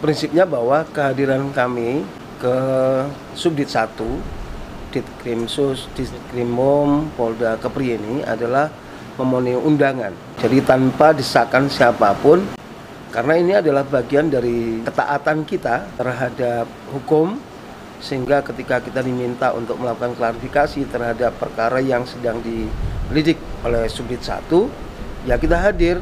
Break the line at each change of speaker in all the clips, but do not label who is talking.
Prinsipnya bahwa kehadiran kami ke Subdit 1 Ditkrimsus Ditkrimum Polda Kepri ini adalah memenuhi undangan. Jadi tanpa desakan siapapun, karena ini adalah bagian dari ketaatan kita terhadap hukum, sehingga ketika kita diminta untuk melakukan klarifikasi terhadap perkara yang sedang dilidik oleh Subdit 1, ya kita hadir.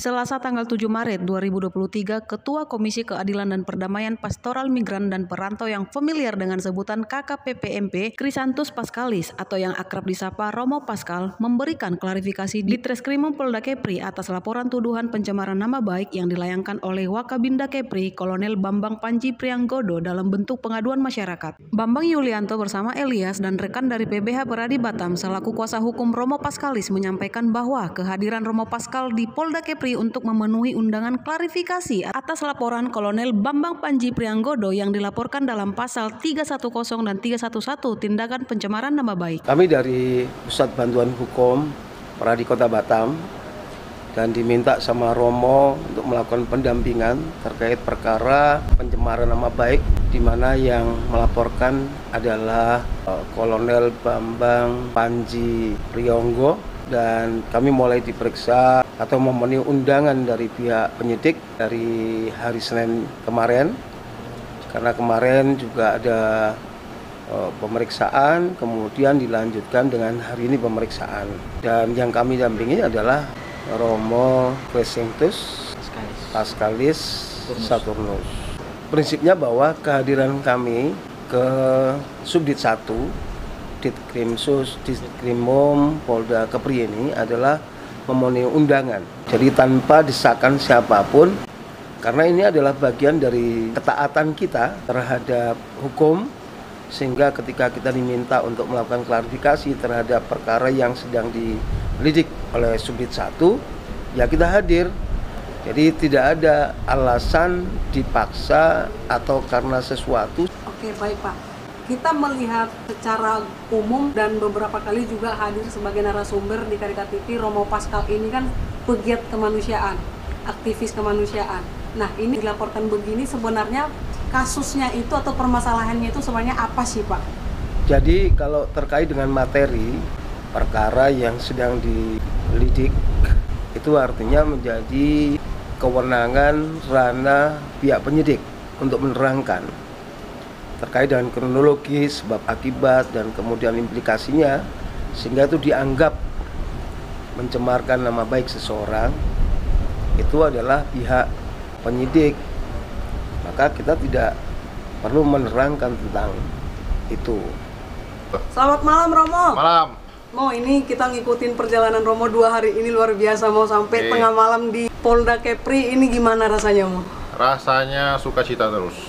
Selasa tanggal 7 Maret 2023, Ketua Komisi Keadilan dan Perdamaian Pastoral Migran dan Perantau yang familiar dengan sebutan KKPPMP, Krisantus Paskalis atau yang akrab disapa Romo Paskal, memberikan klarifikasi di Treskrimum Polda Kepri atas laporan tuduhan pencemaran nama baik yang dilayangkan oleh Wakabinda Kepri, Kolonel Bambang Panji Prianggodo dalam bentuk pengaduan masyarakat. Bambang Yulianto bersama Elias dan rekan dari PBH Peradi Batam selaku kuasa hukum Romo Paskalis menyampaikan bahwa kehadiran Romo Paskal di Polda Kepri untuk memenuhi undangan klarifikasi atas laporan Kolonel Bambang Panji Prianggodo yang dilaporkan dalam pasal 310 dan 311 tindakan pencemaran nama baik.
Kami dari Pusat Bantuan Hukum Peradi Kota Batam dan diminta sama Romo untuk melakukan pendampingan terkait perkara pencemaran nama baik, di mana yang melaporkan adalah Kolonel Bambang Panji Prianggodo, dan kami mulai diperiksa atau memenuhi undangan dari pihak penyidik dari hari Senin kemarin, karena kemarin juga ada pemeriksaan, kemudian dilanjutkan dengan hari ini pemeriksaan. Dan yang kami dampingi adalah Romo Krisantus Paskalis Saturnus. Prinsipnya bahwa kehadiran kami ke Subdit 1 Ditkrimsus Ditkrimum Polda Kepri ini adalah memenuhi undangan. Jadi tanpa desakan siapapun, karena ini adalah bagian dari ketaatan kita terhadap hukum, sehingga ketika kita diminta untuk melakukan klarifikasi terhadap perkara yang sedang dilidik oleh Subdit 1, ya kita hadir. Jadi tidak ada alasan dipaksa atau karena sesuatu.
Oke, baik Pak. Kita melihat secara umum dan beberapa kali juga hadir sebagai narasumber di Karika TV, Romo Paskal ini kan pegiat kemanusiaan, aktivis kemanusiaan. Nah, ini dilaporkan begini, sebenarnya kasusnya itu atau permasalahannya itu sebenarnya apa sih Pak?
Jadi kalau terkait dengan materi perkara yang sedang dilidik, itu artinya menjadi kewenangan ranah pihak penyidik untuk menerangkan terkait dengan kronologi, sebab akibat, dan kemudian implikasinya, sehingga itu dianggap mencemarkan nama baik seseorang, itu adalah pihak penyidik. Maka kita tidak perlu menerangkan tentang itu.
Selamat malam Romo.
Malam.
Mo, ini kita ngikutin perjalanan Romo 2 hari ini luar biasa, mau sampai tengah malam di Polda Kepri, ini gimana rasanya Mo?
Rasanya sukacita terus.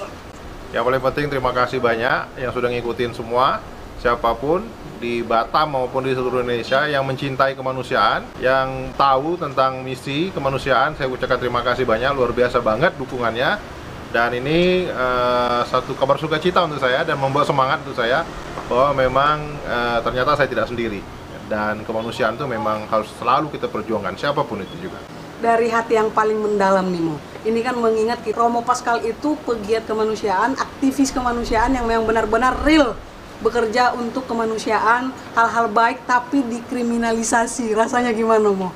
Yang paling penting terima kasih banyak yang sudah ngikutin semua, siapapun di Batam maupun di seluruh Indonesia yang mencintai kemanusiaan, yang tahu tentang misi kemanusiaan. Saya ucapkan terima kasih banyak, luar biasa banget dukungannya. Dan ini satu kabar sukacita untuk saya dan membawa semangat untuk saya bahwa memang ternyata saya tidak sendiri. Dan kemanusiaan itu memang harus selalu kita perjuangkan, siapapun itu juga.
Dari hati yang paling mendalam nih Mo, ini kan mengingat Romo Paskal itu pegiat kemanusiaan, aktivis kemanusiaan yang memang benar-benar real bekerja untuk kemanusiaan, hal-hal baik tapi dikriminalisasi. Rasanya gimana Mo?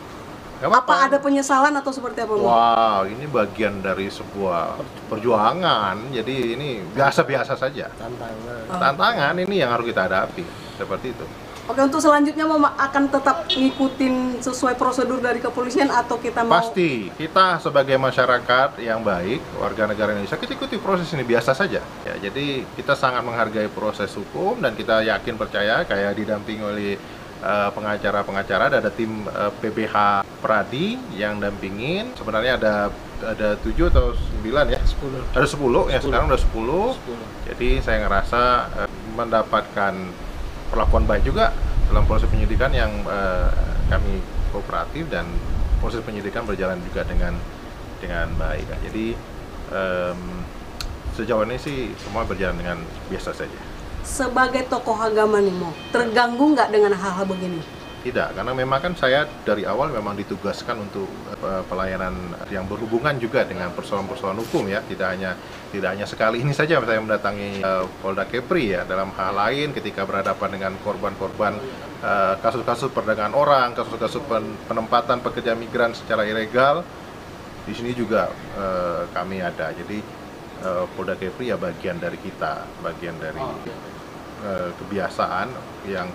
Apa ada penyesalan atau seperti apa Mo?
Wow, ini bagian dari sebuah perjuangan, jadi ini biasa-biasa saja. Tantangan ini yang harus kita hadapi, seperti itu.
Oke, untuk selanjutnya Mama akan tetap ngikutin sesuai prosedur dari kepolisian atau kita mau?
Pasti, kita sebagai masyarakat yang baik, warga negara Indonesia, kita ikuti proses ini biasa saja. Ya, jadi kita sangat menghargai proses hukum dan kita yakin percaya kayak didampingi oleh pengacara-pengacara, ada tim PBH Peradi yang dampingin. Sebenarnya ada 7 atau 9 ya?
10.
Ada 10 ya, sekarang udah 10. Jadi saya ngerasa mendapatkan perlakuan baik juga dalam proses penyidikan yang kami kooperatif dan proses penyidikan berjalan juga dengan baik. Jadi sejauh ini sih semua berjalan dengan biasa saja.
Sebagai tokoh agama nih Mo, terganggu nggak dengan hal-hal begini?
Tidak, karena memang kan saya dari awal memang ditugaskan untuk pelayanan yang berhubungan juga dengan persoalan-persoalan hukum ya, tidak hanya sekali ini saja saya mendatangi Polda Kepri ya, dalam hal lain ketika berhadapan dengan korban-korban kasus-kasus perdagangan orang, kasus-kasus penempatan pekerja migran secara ilegal, di sini juga kami ada. Jadi Polda Kepri ya bagian dari kita, bagian dari kebiasaan yang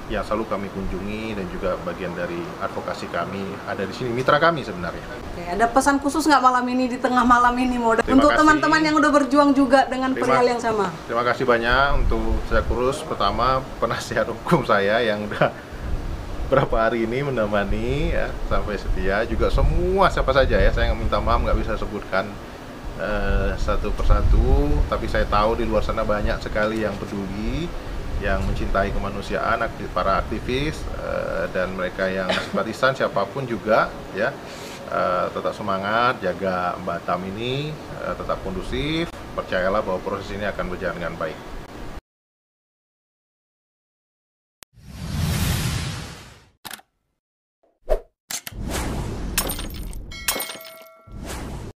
selalu kami kunjungi, dan juga bagian dari advokasi kami ada di sini, mitra kami sebenarnya.
Oke, ada pesan khusus nggak malam ini, di tengah malam ini, untuk teman-teman yang udah berjuang juga dengan perihal yang sama?
Terima kasih banyak untuk saya Kurus, pertama penasihat hukum saya yang udah berapa hari ini menemani ya, sampai setia, juga semua siapa saja ya, saya minta maaf nggak bisa sebutkan satu persatu, tapi saya tahu di luar sana banyak sekali yang peduli, yang mencintai kemanusiaan, para aktivis dan mereka yang simpatisan, siapapun juga ya, tetap semangat, jaga Batam ini tetap kondusif, percayalah bahwa proses ini akan berjalan dengan baik.